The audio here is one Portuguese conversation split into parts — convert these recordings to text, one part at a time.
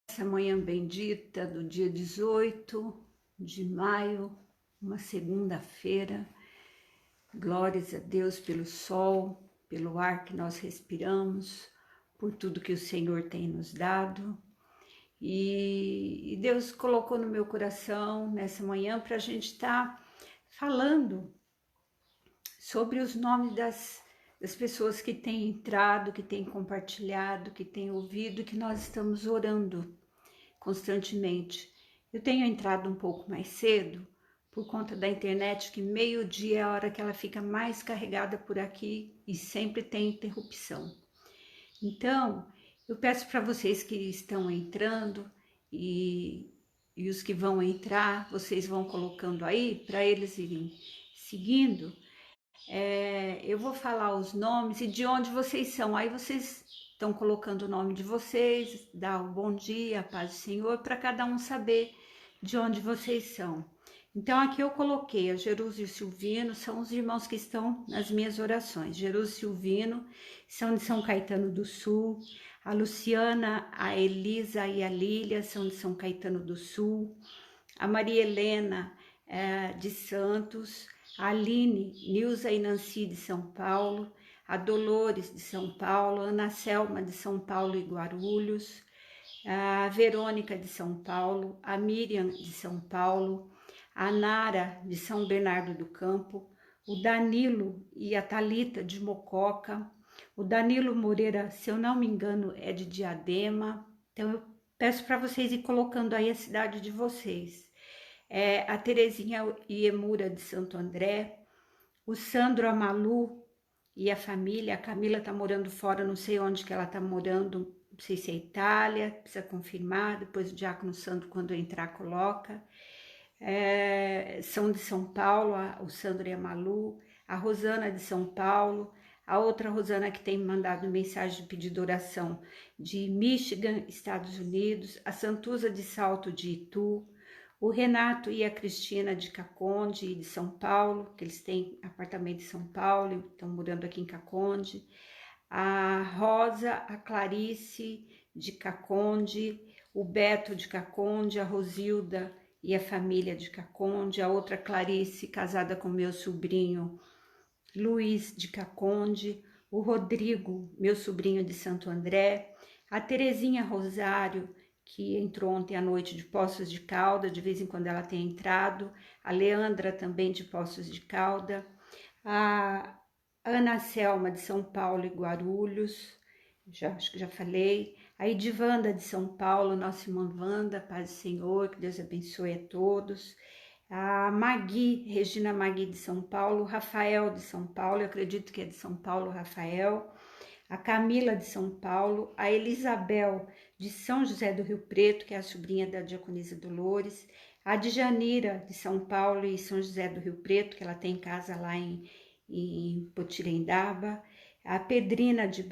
Essa manhã bendita do dia 18 de maio, uma segunda-feira. Glórias a Deus pelo sol, pelo ar que nós respiramos, por tudo que o Senhor tem nos dado. E Deus colocou no meu coração nessa manhã para a gente estar falando sobre os nomes das pessoas que têm entrado, que têm compartilhado, que têm ouvido, que nós estamos orando constantemente. Eu tenho entrado um pouco mais cedo por conta da internet, que meio-dia é a hora que ela fica mais carregada por aqui e sempre tem interrupção. Então, eu peço para vocês que estão entrando e os que vão entrar, vocês vão colocando aí para eles irem seguindo. Eu vou falar os nomes e de onde vocês são. Aí vocês estão colocando o nome de vocês, dá o bom dia, a paz do Senhor, para cada um saber de onde vocês são. Então aqui eu coloquei a Jerusa e o Silvino, são os irmãos que estão nas minhas orações. Jerusa e Silvino são de São Caetano do Sul, a Luciana, a Elisa e a Lília são de São Caetano do Sul, a Maria Helena de Santos, a Aline, Nilza e Nancy de São Paulo, a Dolores de São Paulo, a Ana Selma de São Paulo e Guarulhos, a Verônica de São Paulo, a Miriam de São Paulo, a Nara de São Bernardo do Campo, o Danilo e a Thalita de Mococa, o Danilo Moreira, se eu não me engano, é de Diadema. Então eu peço para vocês ir colocando aí a cidade de vocês. A Terezinha Iemura de Santo André, o Sandro Amalu e a família. A Camila está morando fora, não sei onde que ela está morando, não sei se é Itália, precisa confirmar, depois o Diácono Sandro, quando entrar, coloca. São de São Paulo, o Sandro e a Malu, a Rosana de São Paulo, a outra Rosana que tem mandado mensagem de pedido oração de Michigan, Estados Unidos, a Santuza de Salto de Itu, o Renato e a Cristina de Caconde, de São Paulo, que eles têm apartamento em São Paulo e estão morando aqui em Caconde, a Rosa, a Clarice de Caconde, o Beto de Caconde, a Rosilda e a família de Caconde, a outra Clarice, casada com meu sobrinho Luiz de Caconde, o Rodrigo, meu sobrinho de Santo André, a Terezinha Rosário, que entrou ontem à noite de Poços de Calda, de vez em quando ela tem entrado, a Leandra também de Poços de Calda, a Ana Selma de São Paulo e Guarulhos, acho que já falei, a Edivanda de São Paulo, nossa irmã Wanda, paz do Senhor, que Deus abençoe a todos, a Magui, Regina Magui de São Paulo, Rafael de São Paulo, eu acredito que é de São Paulo, Rafael, a Camila de São Paulo, a Elisabel de São José do Rio Preto, que é a sobrinha da Diaconisa Dolores, a Djanira de São Paulo e São José do Rio Preto, que ela tem casa lá em Potirendaba, a Pedrina de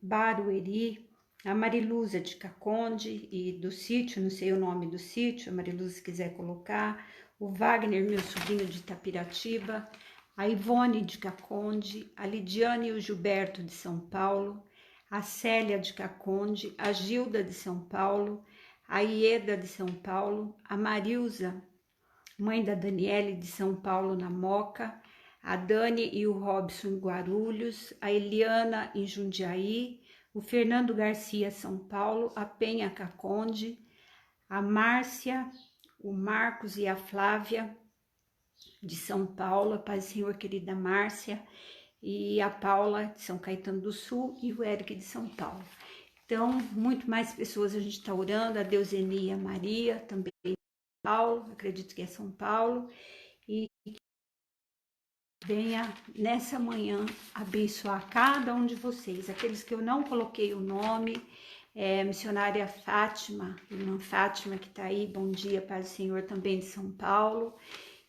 Barueri, a Mariluza de Caconde e do sítio, não sei o nome do sítio, a Mariluza se quiser colocar, o Wagner, meu sobrinho de Itapiratiba, a Ivone de Caconde, a Lidiane e o Gilberto de São Paulo, a Célia de Caconde, a Gilda de São Paulo, a Ieda de São Paulo, a Marilza, mãe da Daniele de São Paulo na Moca, a Dani e o Robson em Guarulhos, a Eliana em Jundiaí, o Fernando Garcia São Paulo, a Penha Caconde, a Márcia, o Marcos e a Flávia de São Paulo, a paz do Senhor, querida Márcia, e a Paula de São Caetano do Sul e o Eric de São Paulo. Então, muito mais pessoas a gente está orando, a Deuseni e a Maria, também de São Paulo, acredito que é São Paulo, e venha nessa manhã abençoar cada um de vocês, aqueles que eu não coloquei o nome, missionária Fátima, irmã Fátima que está aí, bom dia, paz do Senhor, também de São Paulo.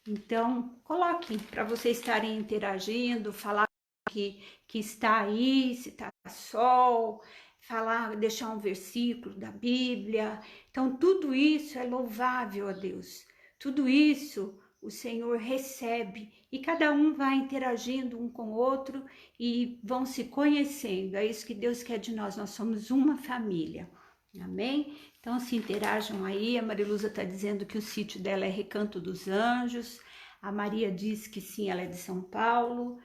Então, coloquem para vocês estarem interagindo, falar que está aí, se está sol, falar, deixar um versículo da Bíblia. Então, tudo isso é louvável a Deus. Tudo isso o Senhor recebe e cada um vai interagindo um com o outro e vão se conhecendo. É isso que Deus quer de nós. Nós somos uma família. Amém? Então se interajam aí. A Mariluza está dizendo que o sítio dela é Recanto dos Anjos. A Maria diz que sim, ela é de São Paulo.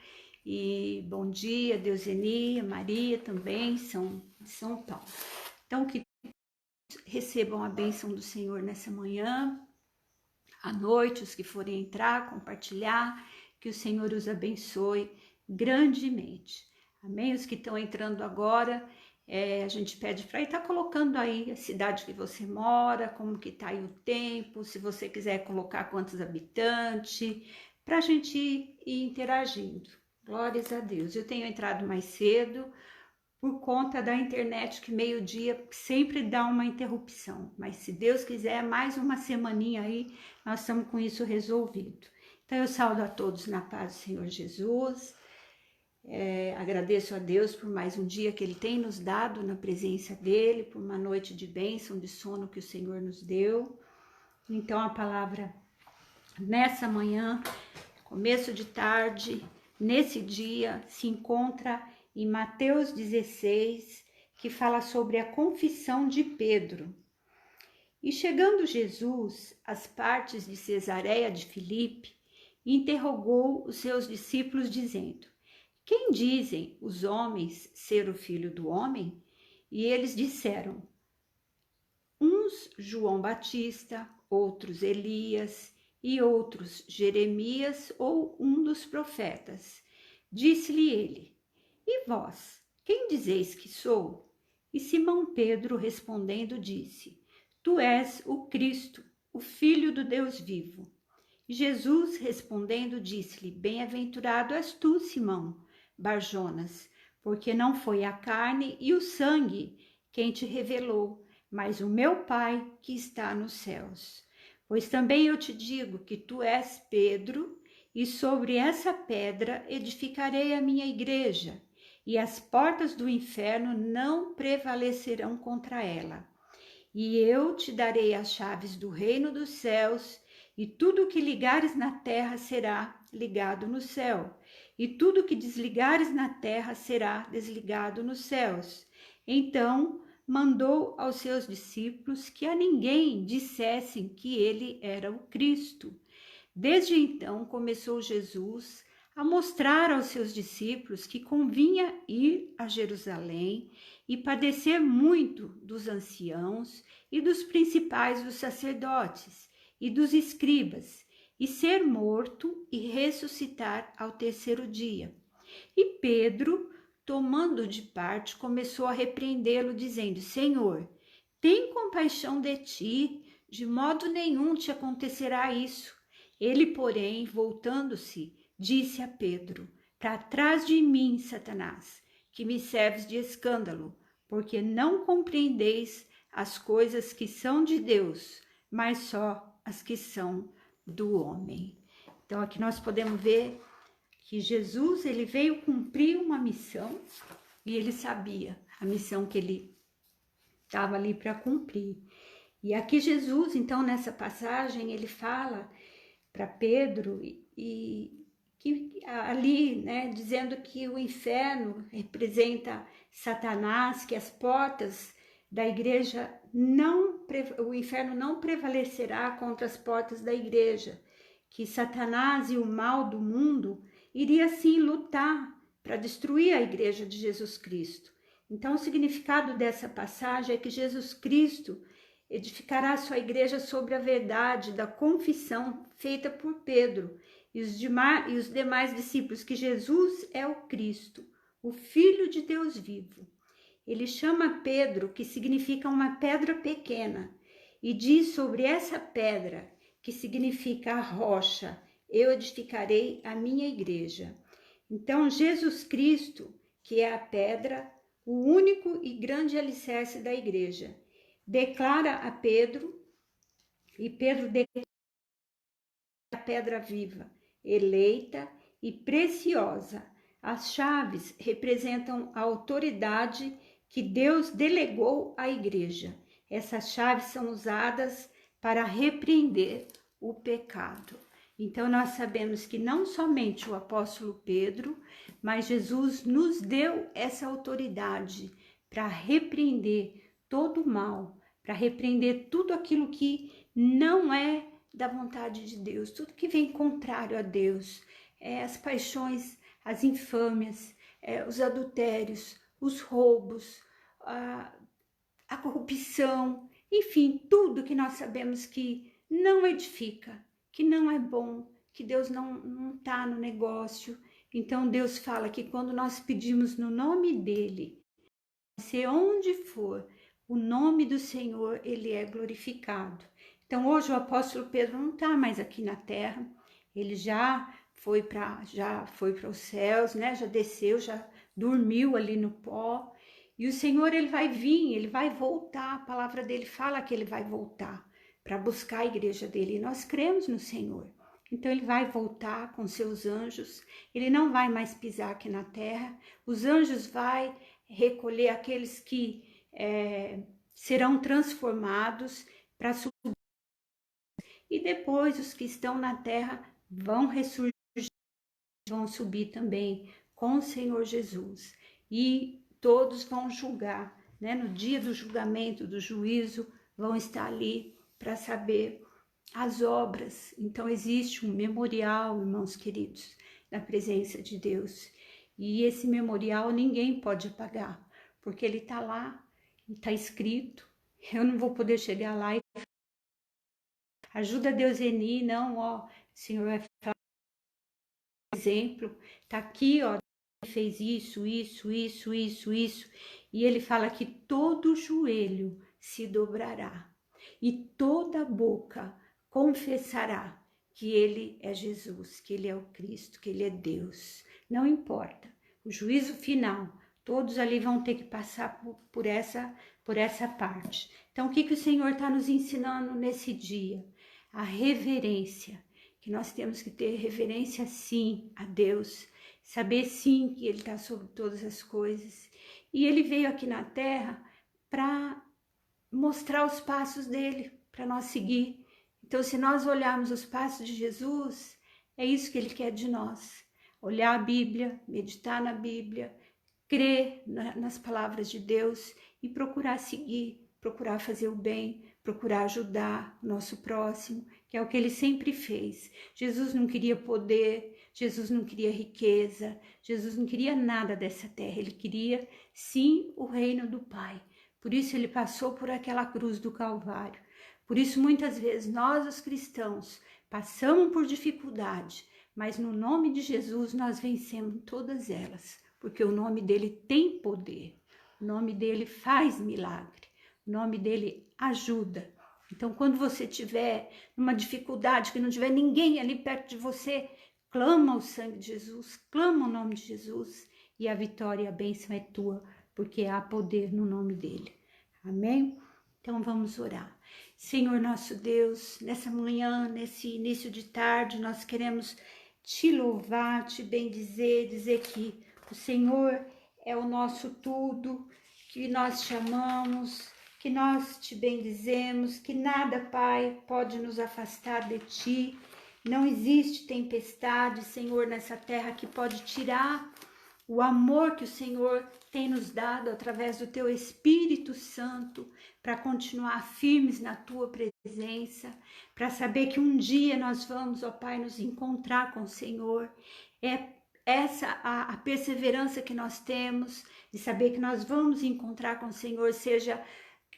E bom dia, Deuseni, a Maria também são de São Paulo. Então que recebam a bênção do Senhor nessa manhã, à noite, os que forem entrar, compartilhar, que o Senhor os abençoe grandemente. Amém? Os que estão entrando agora, a gente pede para estar colocando aí a cidade que você mora, como que está aí o tempo, se você quiser colocar quantos habitantes, para a gente ir interagindo. Glórias a Deus. Eu tenho entrado mais cedo, por conta da internet, que meio-dia sempre dá uma interrupção. Mas se Deus quiser, mais uma semaninha aí, nós estamos com isso resolvido. Então eu saúdo a todos na paz do Senhor Jesus. Agradeço a Deus por mais um dia que Ele tem nos dado na presença dEle, por uma noite de bênção, de sono que o Senhor nos deu. Então a palavra nessa manhã, começo de tarde, nesse dia, se encontra em Mateus 16, que fala sobre a confissão de Pedro. E chegando Jesus às partes de Cesareia de Filipe, interrogou os seus discípulos, dizendo: Quem dizem os homens ser o Filho do Homem? E eles disseram: uns João Batista, outros Elias, e outros Jeremias ou um dos profetas. Disse-lhe ele: E vós, quem dizeis que sou? E Simão Pedro respondendo disse: Tu és o Cristo, o Filho do Deus vivo. E Jesus respondendo disse-lhe: Bem-aventurado és tu, Simão Barjonas, porque não foi a carne e o sangue quem te revelou, mas o meu Pai que está nos céus. Pois também eu te digo que tu és Pedro, e sobre essa pedra edificarei a minha igreja, e as portas do inferno não prevalecerão contra ela. E eu te darei as chaves do reino dos céus, e tudo o que ligares na terra será ligado no céu, e tudo o que desligares na terra será desligado nos céus. Então mandou aos seus discípulos que a ninguém dissessem que ele era o Cristo. Desde então começou Jesus a mostrar aos seus discípulos que convinha ir a Jerusalém e padecer muito dos anciãos e dos principais dos sacerdotes e dos escribas, e ser morto e ressuscitar ao terceiro dia. E Pedro, tomando de parte, começou a repreendê-lo, dizendo: Senhor, tem compaixão de ti, de modo nenhum te acontecerá isso. Ele, porém, voltando-se, disse a Pedro: Para trás de mim, Satanás, que me serves de escândalo, porque não compreendeis as coisas que são de Deus, mas só as que são do homem. Então aqui nós podemos ver que Jesus, ele veio cumprir uma missão, e ele sabia a missão que ele estava ali para cumprir. E aqui Jesus, então, nessa passagem, ele fala para Pedro e que ali, né, dizendo que o inferno representa Satanás, que as portas da igreja o inferno não prevalecerá contra as portas da igreja, que Satanás e o mal do mundo iria sim lutar para destruir a igreja de Jesus Cristo. Então o significado dessa passagem é que Jesus Cristo edificará a sua igreja sobre a verdade da confissão feita por Pedro e os demais discípulos, que Jesus é o Cristo, o Filho de Deus vivo. Ele chama Pedro, que significa uma pedra pequena, e diz sobre essa pedra, que significa a rocha, eu edificarei a minha igreja. Então, Jesus Cristo, que é a pedra, o único e grande alicerce da igreja, declara a Pedro, e Pedro declara a pedra viva, eleita e preciosa. As chaves representam a autoridade que Deus delegou à igreja. Essas chaves são usadas para repreender o pecado. Então nós sabemos que não somente o apóstolo Pedro, mas Jesus nos deu essa autoridade para repreender todo o mal, para repreender tudo aquilo que não é da vontade de Deus, tudo que vem contrário a Deus, as paixões, as infâmias, os adultérios, os roubos, a corrupção, enfim, tudo que nós sabemos que não edifica, que não é bom, que Deus não está no negócio. Então Deus fala que quando nós pedimos no nome dele, se onde for, o nome do Senhor, ele é glorificado. Então hoje o apóstolo Pedro não está mais aqui na terra, ele já foi para os céus, né? Já desceu, já dormiu ali no pó. E o Senhor, ele vai vir, ele vai voltar. A palavra dele fala que ele vai voltar para buscar a igreja dele. E nós cremos no Senhor. Então ele vai voltar com seus anjos. Ele não vai mais pisar aqui na terra. Os anjos vão recolher aqueles que serão transformados para subir. E depois os que estão na terra vão ressurgir, vão subir também com o Senhor Jesus. E todos vão julgar, né? No dia do julgamento, do juízo, vão estar ali para saber as obras. Então existe um memorial, irmãos queridos, na presença de Deus. E esse memorial ninguém pode apagar, porque ele está lá, está escrito. Eu não vou poder chegar lá e ajuda Deus Eni, não, ó, o Senhor vai falar exemplo, tá aqui, ó, ele fez isso, e ele fala que todo joelho se dobrará e toda boca confessará que ele é Jesus, que ele é o Cristo, que ele é Deus. Não importa, o juízo final, todos ali vão ter que passar por essa parte. Então, o que o Senhor está nos ensinando nesse dia? A reverência, que nós temos que ter reverência sim a Deus, saber sim que ele está sobre todas as coisas. E ele veio aqui na terra para mostrar os passos dele, para nós seguir. Então, se nós olharmos os passos de Jesus, é isso que ele quer de nós. Olhar a Bíblia, meditar na Bíblia, crer nas palavras de Deus e procurar seguir, procurar fazer o bem, procurar ajudar o nosso próximo, que é o que ele sempre fez. Jesus não queria poder, Jesus não queria riqueza, Jesus não queria nada dessa terra, ele queria sim o reino do Pai. Por isso ele passou por aquela cruz do Calvário. Por isso muitas vezes nós, os cristãos, passamos por dificuldade, mas no nome de Jesus nós vencemos todas elas, porque o nome dele tem poder, o nome dele faz milagre, o nome dele ajuda. Então, quando você tiver numa dificuldade, que não tiver ninguém ali perto de você, clama o sangue de Jesus, clama o nome de Jesus, e a vitória e a bênção é tua, porque há poder no nome dele. Amém? Então, vamos orar. Senhor nosso Deus, nessa manhã, nesse início de tarde, nós queremos te louvar, te bendizer, dizer que o Senhor é o nosso tudo, que nós te amamos, que nós te bendizemos, que nada, Pai, pode nos afastar de ti. Não existe tempestade, Senhor, nessa terra que pode tirar o amor que o Senhor tem nos dado através do teu Espírito Santo para continuar firmes na tua presença, para saber que um dia nós vamos, ó Pai, nos encontrar com o Senhor. É essa a perseverança que nós temos de saber que nós vamos encontrar com o Senhor, seja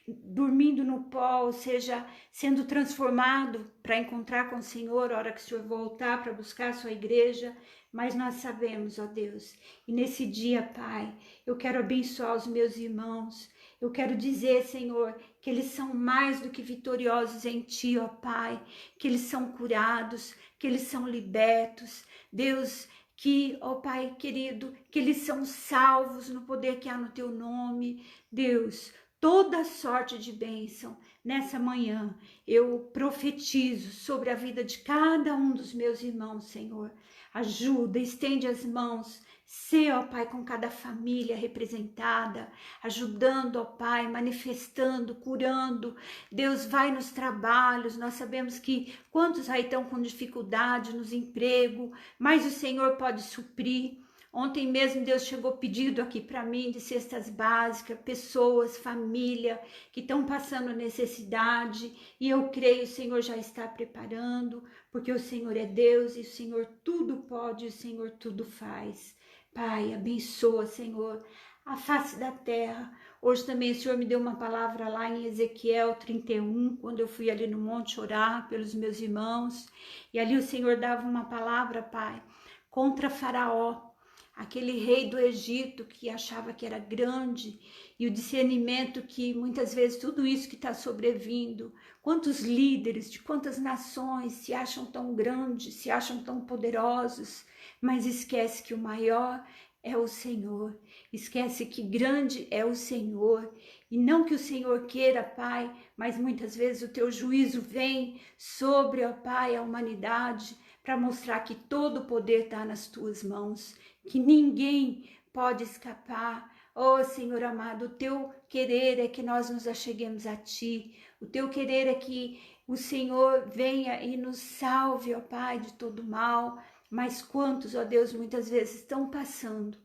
dormindo no pó, seja sendo transformado para encontrar com o Senhor, a hora que o Senhor voltar para buscar a sua igreja. Mas nós sabemos, ó Deus, e nesse dia, Pai, eu quero abençoar os meus irmãos. Eu quero dizer, Senhor, que eles são mais do que vitoriosos em Ti, ó Pai, que eles são curados, que eles são libertos. Deus, que, ó Pai querido, que eles são salvos no poder que há no Teu nome. Deus, toda sorte de bênção nessa manhã, eu profetizo sobre a vida de cada um dos meus irmãos, Senhor. Ajuda, estende as mãos, sê, ó Pai, com cada família representada, ajudando, ó Pai, manifestando, curando. Deus, vai nos trabalhos, nós sabemos que quantos aí estão com dificuldade nos empregos, mas o Senhor pode suprir. Ontem mesmo Deus chegou pedido aqui para mim de cestas básicas, pessoas, família que estão passando necessidade, e eu creio o Senhor já está preparando, porque o Senhor é Deus e o Senhor tudo pode, o Senhor tudo faz. Pai, abençoa, Senhor, a face da terra. Hoje também o Senhor me deu uma palavra lá em Ezequiel 31, quando eu fui ali no monte orar pelos meus irmãos, e ali o Senhor dava uma palavra, Pai, contra Faraó, aquele rei do Egito que achava que era grande, e o discernimento que muitas vezes tudo isso que está sobrevindo, quantos líderes de quantas nações se acham tão grandes, se acham tão poderosos, mas esquece que o maior é o Senhor, esquece que grande é o Senhor, e não que o Senhor queira, Pai, mas muitas vezes o teu juízo vem sobre, ó Pai, a humanidade, para mostrar que todo o poder está nas tuas mãos, que ninguém pode escapar. Oh Senhor amado, o teu querer é que nós nos acheguemos a ti, o teu querer é que o Senhor venha e nos salve, ó Pai, de todo mal. Mas quantos, ó Deus, muitas vezes estão passando,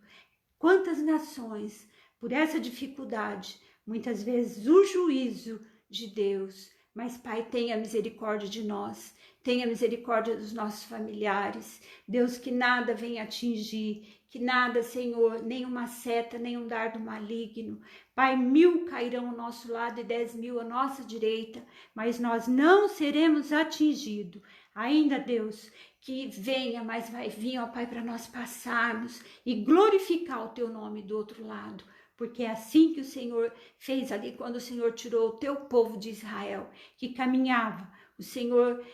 quantas nações, por essa dificuldade, muitas vezes o juízo de Deus. Mas Pai, tenha misericórdia de nós, tenha misericórdia dos nossos familiares, Deus, que nada venha atingir, que nada, Senhor, nenhuma seta, nenhum dardo maligno. Pai, 1000 cairão ao nosso lado e 10.000 à nossa direita, mas nós não seremos atingidos. Ainda, Deus, que venha, mas vai vir, ó Pai, para nós passarmos e glorificar o teu nome do outro lado, porque é assim que o Senhor fez ali quando o Senhor tirou o teu povo de Israel, que caminhava. O Senhor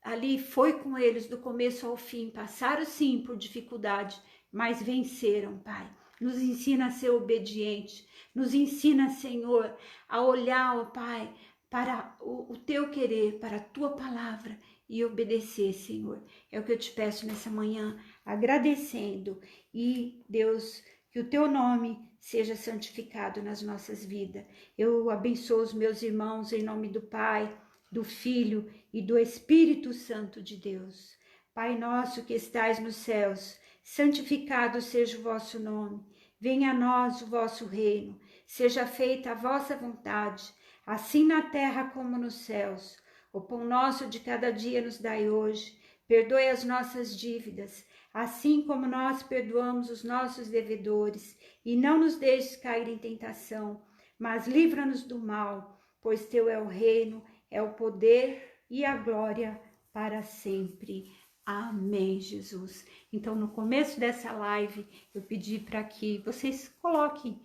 ali foi com eles do começo ao fim, passaram sim por dificuldade, mas venceram, Pai. Nos ensina a ser obediente, nos ensina, Senhor, a olhar, ó Pai, para o teu querer, para a tua palavra e obedecer, Senhor. É o que eu te peço nessa manhã, agradecendo. E, Deus, que o teu nome seja santificado nas nossas vidas. Eu abençoo os meus irmãos em nome do Pai, do Filho e do Espírito Santo de Deus. Pai nosso que estais nos céus, santificado seja o vosso nome. Venha a nós o vosso reino. Seja feita a vossa vontade, assim na terra como nos céus. O pão nosso de cada dia nos dai hoje. Perdoe as nossas dívidas, assim como nós perdoamos os nossos devedores. E não nos deixes cair em tentação, mas livra-nos do mal, pois teu é o reino, é o poder e a glória para sempre. Amém, Jesus. Então, no começo dessa live, eu pedi para que vocês coloquem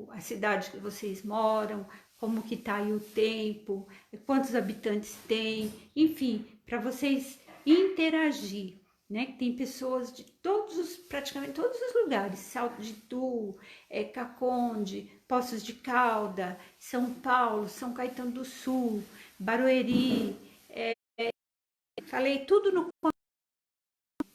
a cidade que vocês moram, como que tá aí o tempo, quantos habitantes tem, enfim, para vocês interagir, né? Tem pessoas de praticamente todos os lugares, Salto de Itu, Caconde, Poços de Calda, São Paulo, São Caetano do Sul, Barueri, falei tudo no